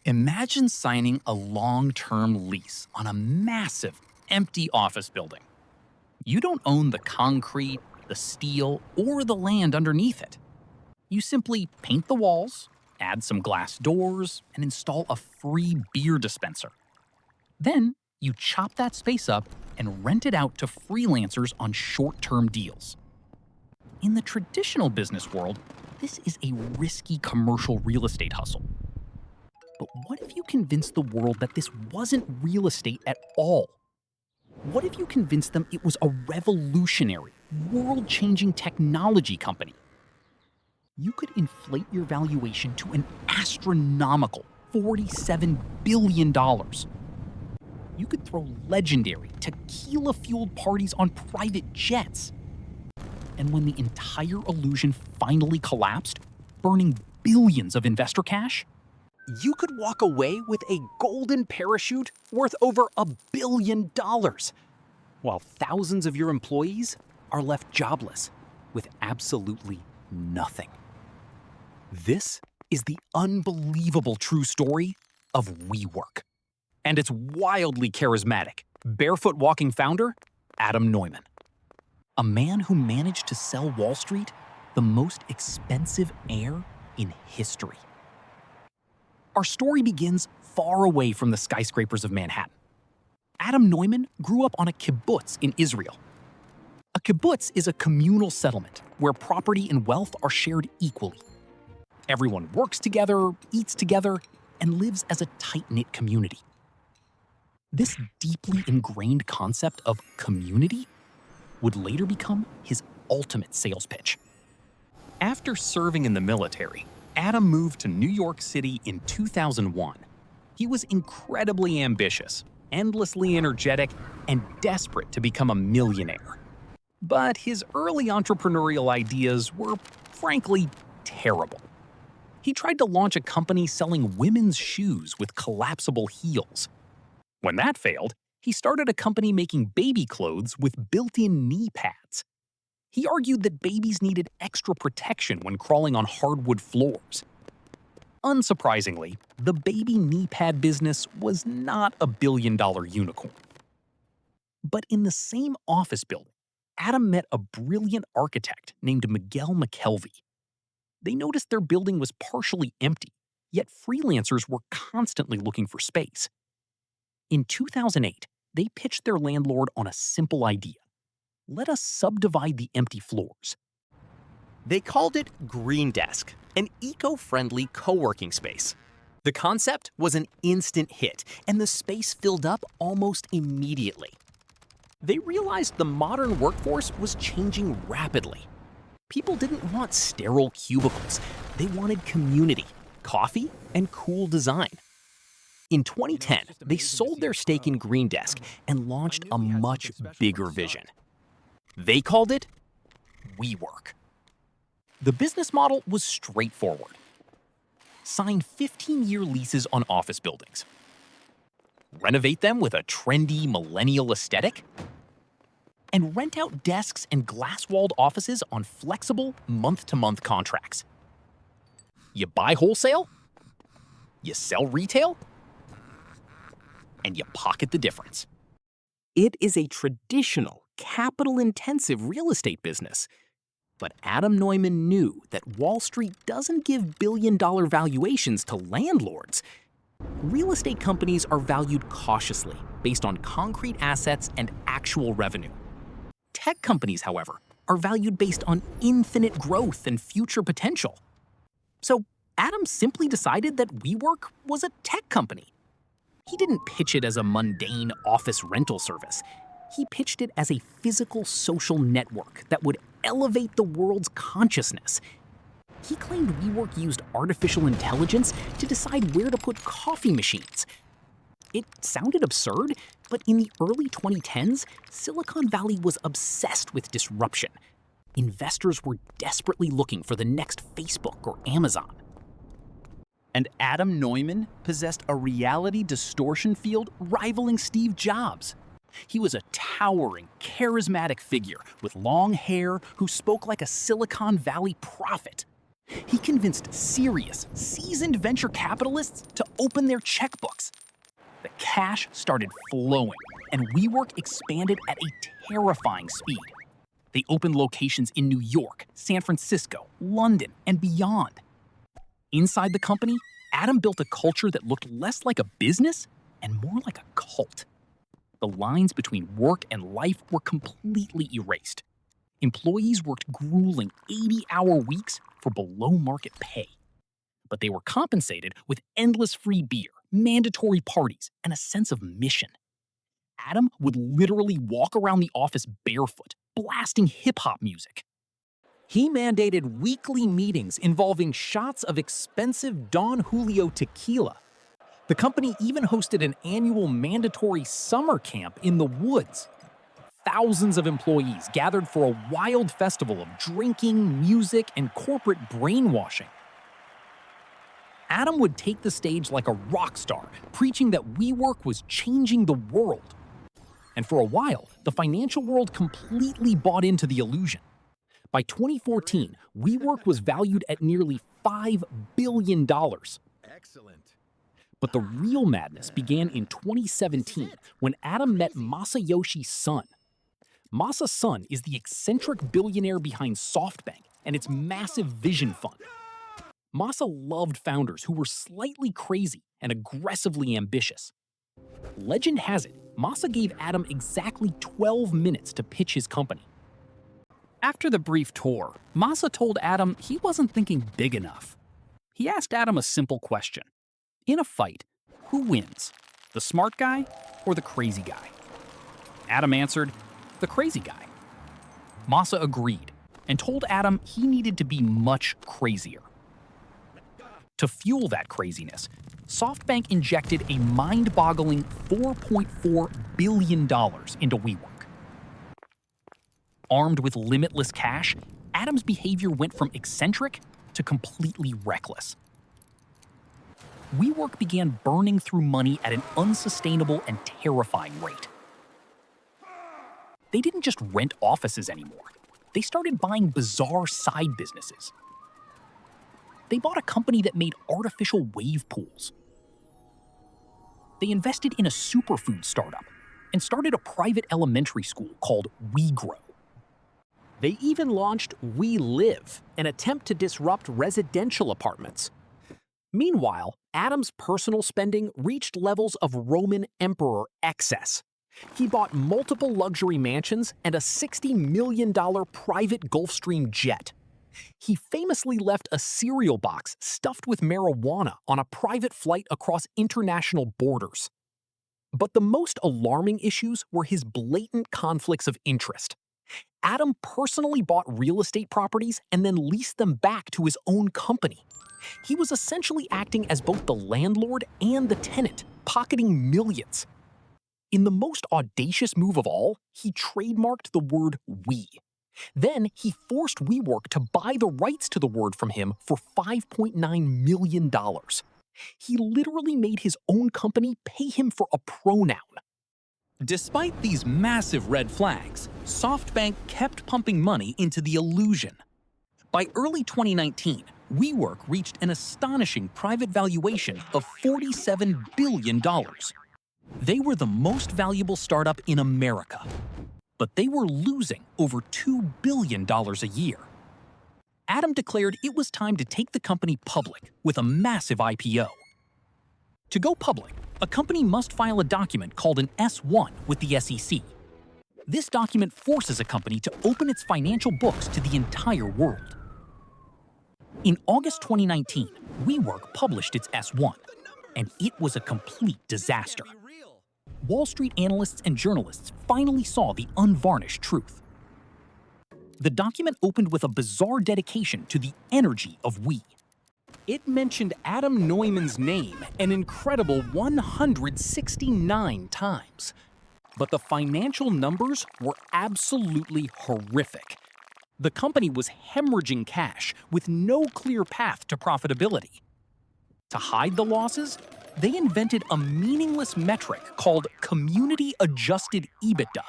Imagine signing a long-term lease on a massive, empty office building. You don't own the concrete, the steel, or the land underneath it. You simply paint the walls, add some glass doors, and install a free beer dispenser. Then, you chop that space up and rent it out to freelancers on short-term deals. In the traditional business world, this is a risky commercial real estate hustle. But what if you convinced the world that this wasn't real estate at all? What if you convinced them it was a revolutionary, world-changing technology company? You could inflate your valuation to an astronomical $47 billion. You could throw legendary, tequila-fueled parties on private jets. And when the entire illusion finally collapsed, burning billions of investor cash, you could walk away with a golden parachute worth over $1 billion, while thousands of your employees are left jobless with absolutely nothing. This is the unbelievable true story of WeWork. And its wildly charismatic, barefoot walking founder, Adam Neumann. A man who managed to sell Wall Street the most expensive air in history. Our story begins far away from the skyscrapers of Manhattan. Adam Neumann grew up on a kibbutz in Israel. A kibbutz is a communal settlement where property and wealth are shared equally. Everyone works together, eats together, and lives as a tight-knit community. This deeply ingrained concept of community would later become his ultimate sales pitch. After serving in the military, Adam moved to New York City in 2001. He was incredibly ambitious, endlessly energetic, and desperate to become a millionaire. But his early entrepreneurial ideas were, frankly, terrible. He tried to launch a company selling women's shoes with collapsible heels. When that failed, he started a company making baby clothes with built-in knee pads. He argued that babies needed extra protection when crawling on hardwood floors. Unsurprisingly, the baby knee pad business was not a billion-dollar unicorn. But in the same office building, Adam met a brilliant architect named Miguel McKelvey. They noticed their building was partially empty, yet freelancers were constantly looking for space. In 2008, they pitched their landlord on a simple idea. Let us subdivide the empty floors. They called it Green Desk, an eco-friendly co-working space. The concept was an instant hit, and the space filled up almost immediately. They realized the modern workforce was changing rapidly. People didn't want sterile cubicles. They wanted community, coffee, and cool design. In 2010, they sold their stake in Green Desk and launched a much bigger vision. They called it WeWork. The business model was straightforward. Sign 15-year leases on office buildings. Renovate them with a trendy millennial aesthetic. And rent out desks and glass-walled offices on flexible month-to-month contracts. You buy wholesale, you sell retail, and you pocket the difference. It is a traditional, capital-intensive real estate business. But Adam Neumann knew that Wall Street doesn't give billion-dollar valuations to landlords. Real estate companies are valued cautiously, based on concrete assets and actual revenue. Tech companies, however, are valued based on infinite growth and future potential. So Adam simply decided that WeWork was a tech company. He didn't pitch it as a mundane office rental service. He pitched it as a physical social network that would elevate the world's consciousness. He claimed WeWork used artificial intelligence to decide where to put coffee machines. It sounded absurd, but in the early 2010s, Silicon Valley was obsessed with disruption. Investors were desperately looking for the next Facebook or Amazon. And Adam Neumann possessed a reality distortion field rivaling Steve Jobs. He was a towering, charismatic figure with long hair who spoke like a Silicon Valley prophet. He convinced serious, seasoned venture capitalists to open their checkbooks. The cash started flowing, and WeWork expanded at a terrifying speed. They opened locations in New York, San Francisco, London, and beyond. Inside the company, Adam built a culture that looked less like a business and more like a cult. The lines between work and life were completely erased. Employees worked grueling 80-hour weeks for below-market pay. But they were compensated with endless free beer, mandatory parties, and a sense of mission. Adam would literally walk around the office barefoot, blasting hip-hop music. He mandated weekly meetings involving shots of expensive Don Julio tequila. The company even hosted an annual mandatory summer camp in the woods. Thousands of employees gathered for a wild festival of drinking, music, and corporate brainwashing. Adam would take the stage like a rock star, preaching that WeWork was changing the world. And for a while, the financial world completely bought into the illusion. By 2014, WeWork was valued at nearly $5 billion. Excellent. But the real madness began in 2017 when Adam met Masayoshi's son. Masa's son is the eccentric billionaire behind SoftBank and its massive vision fund. Masa loved founders who were slightly crazy and aggressively ambitious. Legend has it, Masa gave Adam exactly 12 minutes to pitch his company. After the brief tour, Masa told Adam he wasn't thinking big enough. He asked Adam a simple question. In a fight, who wins? The smart guy or the crazy guy? Adam answered, the crazy guy. Masa agreed and told Adam he needed to be much crazier. To fuel that craziness, SoftBank injected a mind-boggling $4.4 billion into WeWork. Armed with limitless cash, Adam's behavior went from eccentric to completely reckless. WeWork began burning through money at an unsustainable and terrifying rate. They didn't just rent offices anymore. They started buying bizarre side businesses. They bought a company that made artificial wave pools. They invested in a superfood startup and started a private elementary school called WeGrow. They even launched WeLive, an attempt to disrupt residential apartments. Meanwhile, Adam's personal spending reached levels of Roman emperor excess. He bought multiple luxury mansions and a $60 million private Gulfstream jet. He famously left a cereal box stuffed with marijuana on a private flight across international borders. But the most alarming issues were his blatant conflicts of interest. Adam personally bought real estate properties and then leased them back to his own company. He was essentially acting as both the landlord and the tenant, pocketing millions. In the most audacious move of all, he trademarked the word "we." Then he forced WeWork to buy the rights to the word from him for $5.9 million. He literally made his own company pay him for a pronoun. Despite these massive red flags, SoftBank kept pumping money into the illusion. By early 2019, WeWork reached an astonishing private valuation of $47 billion. They were the most valuable startup in America, but they were losing over $2 billion a year. Adam declared it was time to take the company public with a massive IPO. To go public, a company must file a document called an S-1 with the SEC. This document forces a company to open its financial books to the entire world. In August 2019, WeWork published its S-1, and it was a complete disaster. Wall Street analysts and journalists finally saw the unvarnished truth. The document opened with a bizarre dedication to the energy of we. It mentioned Adam Neumann's name an incredible 169 times. But the financial numbers were absolutely horrific. The company was hemorrhaging cash with no clear path to profitability. To hide the losses, they invented a meaningless metric called community-adjusted EBITDA.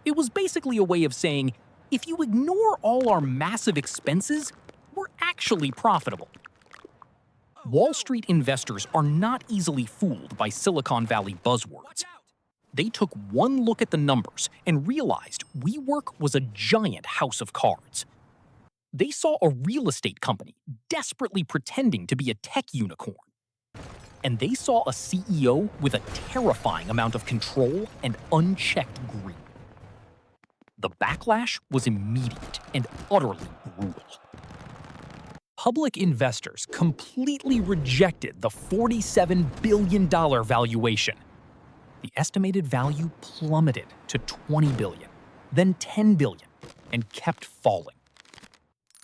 It was basically a way of saying, if you ignore all our massive expenses, we're actually profitable. Wall Street investors are not easily fooled by Silicon Valley buzzwords. They took one look at the numbers and realized WeWork was a giant house of cards. They saw a real estate company desperately pretending to be a tech unicorn. And they saw a CEO with a terrifying amount of control and unchecked greed. The backlash was immediate and utterly brutal. Public investors completely rejected the $47 billion valuation. The estimated value plummeted to $20 billion, then $10 billion, and kept falling.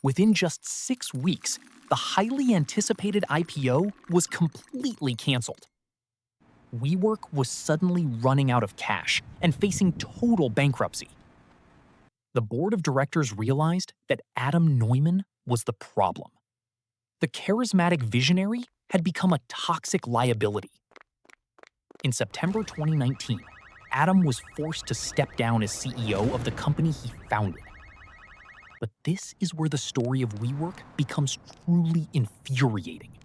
Within just 6 weeks, the highly anticipated IPO was completely canceled. WeWork was suddenly running out of cash and facing total bankruptcy. The board of directors realized that Adam Neumann was the problem. The charismatic visionary had become a toxic liability. In September 2019, Adam was forced to step down as CEO of the company he founded. But this is where the story of WeWork becomes truly infuriating.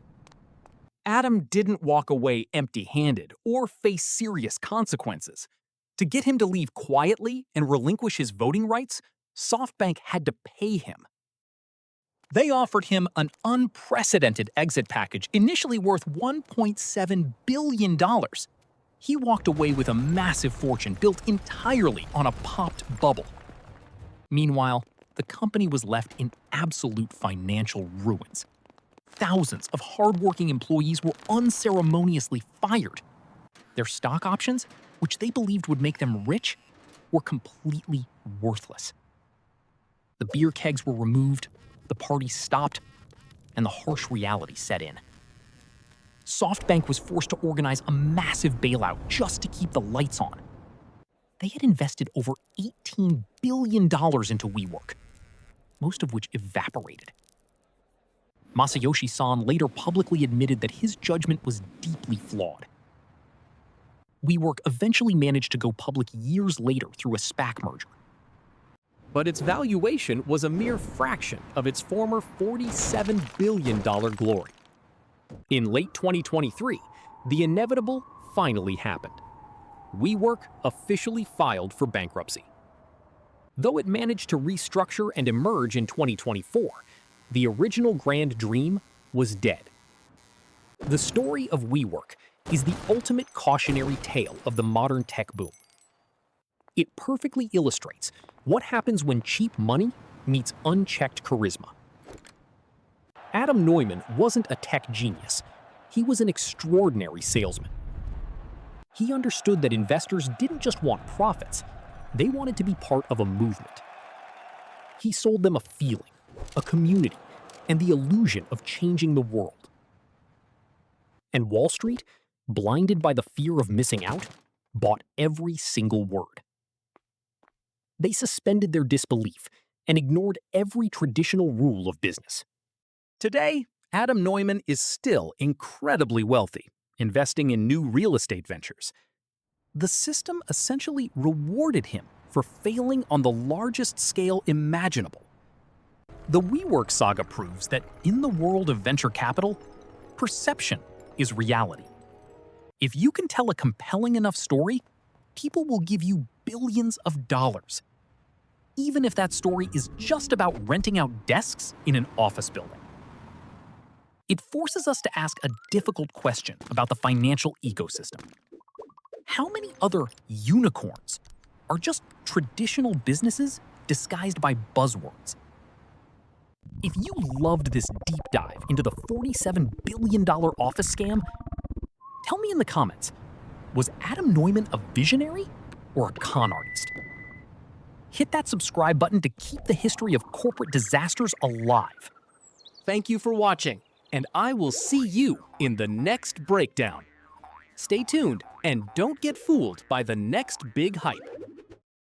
Adam didn't walk away empty-handed or face serious consequences. To get him to leave quietly and relinquish his voting rights, SoftBank had to pay him. They offered him an unprecedented exit package initially worth $1.7 billion. He walked away with a massive fortune built entirely on a popped bubble. Meanwhile, the company was left in absolute financial ruins. Thousands of hardworking employees were unceremoniously fired. Their stock options, which they believed would make them rich, were completely worthless. The beer kegs were removed, the party stopped, and the harsh reality set in. SoftBank was forced to organize a massive bailout just to keep the lights on. They had invested over $18 billion into WeWork, most of which evaporated. Masayoshi Son later publicly admitted that his judgment was deeply flawed. WeWork eventually managed to go public years later through a SPAC merger. But its valuation was a mere fraction of its former $47 billion glory. In late 2023, the inevitable finally happened. WeWork officially filed for bankruptcy. Though it managed to restructure and emerge in 2024, the original grand dream was dead. The story of WeWork is the ultimate cautionary tale of the modern tech boom. It perfectly illustrates what happens when cheap money meets unchecked charisma. Adam Neumann wasn't a tech genius. He was an extraordinary salesman. He understood that investors didn't just want profits, they wanted to be part of a movement. He sold them a feeling, a community, and the illusion of changing the world. And Wall Street, blinded by the fear of missing out, bought every single word. They suspended their disbelief and ignored every traditional rule of business. Today, Adam Neumann is still incredibly wealthy, investing in new real estate ventures. The system essentially rewarded him for failing on the largest scale imaginable. The WeWork saga proves that in the world of venture capital, perception is reality. If you can tell a compelling enough story, people will give you billions of dollars, even if that story is just about renting out desks in an office building. It forces us to ask a difficult question about the financial ecosystem. How many other unicorns are just traditional businesses disguised by buzzwords? If you loved this deep dive into the $47 billion office scam, tell me in the comments, was Adam Neumann a visionary or a con artist? Hit that subscribe button to keep the history of corporate disasters alive. Thank you for watching, and I will see you in the next breakdown. Stay tuned and don't get fooled by the next big hype.